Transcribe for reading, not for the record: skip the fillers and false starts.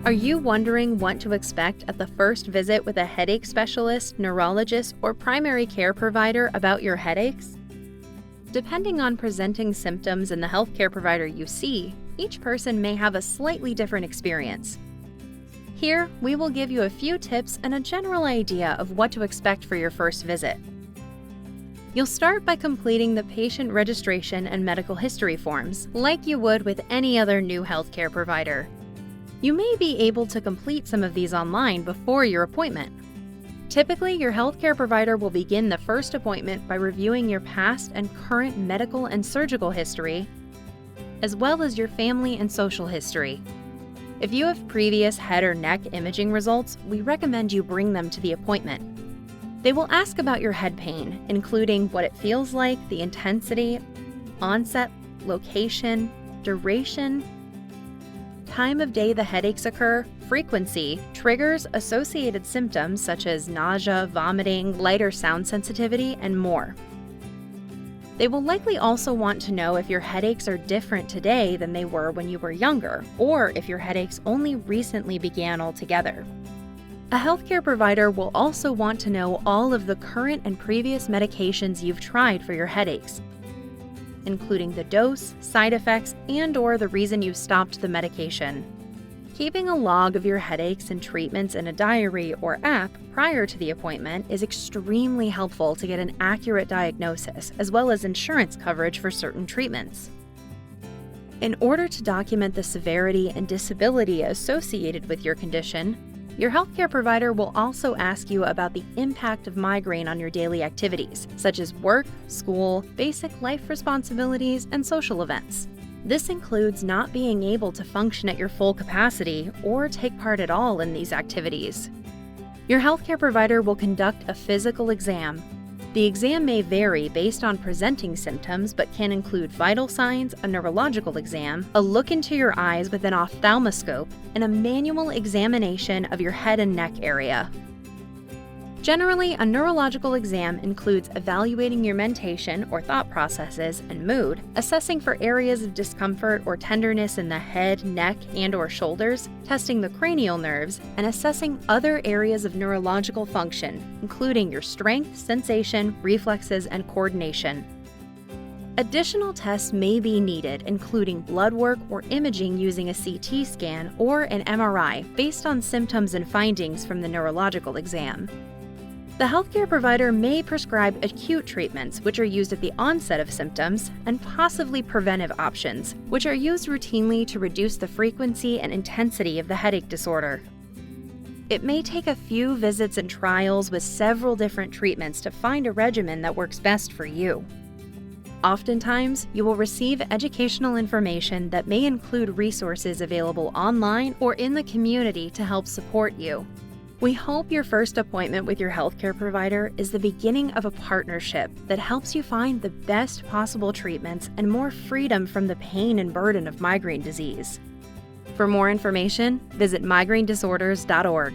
Are you wondering what to expect at the first visit with a headache specialist, neurologist, or primary care provider about your headaches? Depending on presenting symptoms and the healthcare provider you see, each person may have a slightly different experience. Here, we will give you a few tips and a general idea of what to expect for your first visit. You'll start by completing the patient registration and medical history forms, like you would with any other new healthcare provider. You may be able to complete some of these online before your appointment. Typically, your healthcare provider will begin the first appointment by reviewing your past and current medical and surgical history, as well as your family and social history. If you have previous head or neck imaging results, we recommend you bring them to the appointment. They will ask about your head pain, including what it feels like, the intensity, onset, location, duration, time of day the headaches occur, frequency, triggers, associated symptoms such as nausea, vomiting, light or sound sensitivity, and more. They will likely also want to know if your headaches are different today than they were when you were younger, or if your headaches only recently began altogether. A healthcare provider will also want to know all of the current and previous medications you've tried for your headaches, including the dose, side effects, and/or the reason you stopped the medication. Keeping a log of your headaches and treatments in a diary or app prior to the appointment is extremely helpful to get an accurate diagnosis, as well as insurance coverage for certain treatments. In order to document the severity and disability associated with your condition, your healthcare provider will also ask you about the impact of migraine on your daily activities, such as work, school, basic life responsibilities, and social events. This includes not being able to function at your full capacity or take part at all in these activities. Your healthcare provider will conduct a physical exam. The exam may vary based on presenting symptoms, but can include vital signs, a neurological exam, a look into your eyes with an ophthalmoscope, and a manual examination of your head and neck area. Generally, a neurological exam includes evaluating your mentation or thought processes and mood, assessing for areas of discomfort or tenderness in the head, neck, and/or shoulders, testing the cranial nerves, and assessing other areas of neurological function, including your strength, sensation, reflexes, and coordination. Additional tests may be needed, including blood work or imaging using a CT scan or an MRI based on symptoms and findings from the neurological exam. The healthcare provider may prescribe acute treatments, which are used at the onset of symptoms, and possibly preventive options, which are used routinely to reduce the frequency and intensity of the headache disorder. It may take a few visits and trials with several different treatments to find a regimen that works best for you. Oftentimes, you will receive educational information that may include resources available online or in the community to help support you. We hope your first appointment with your healthcare provider is the beginning of a partnership that helps you find the best possible treatments and more freedom from the pain and burden of migraine disease. For more information, visit migrainedisorders.org.